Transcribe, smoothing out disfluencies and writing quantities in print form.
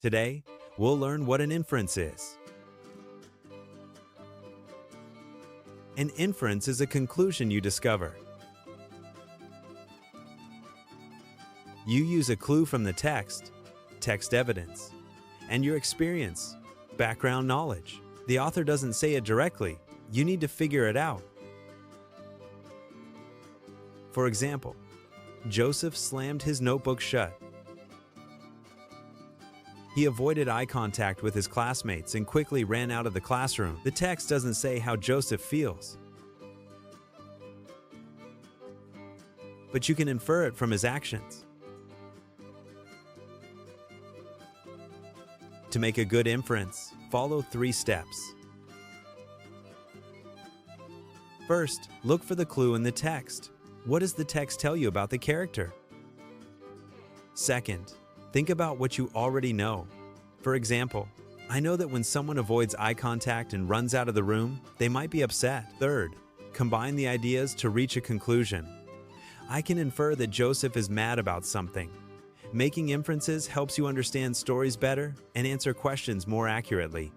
Today, we'll learn what an inference is. An inference is a conclusion you discover. You use a clue from the text evidence, and your experience, background knowledge. The author doesn't say it directly, you need to figure it out. For example, Joseph slammed his notebook shut. He avoided eye contact with his classmates and quickly ran out of the classroom. The text doesn't say how Joseph feels, but you can infer it from his actions. To make a good inference, follow 3 steps. First, look for the clue in the text. What does the text tell you about the character? Second, think about what you already know. For example, I know that when someone avoids eye contact and runs out of the room, they might be upset. Third, combine the ideas to reach a conclusion. I can infer that Joseph is mad about something. Making inferences helps you understand stories better and answer questions more accurately.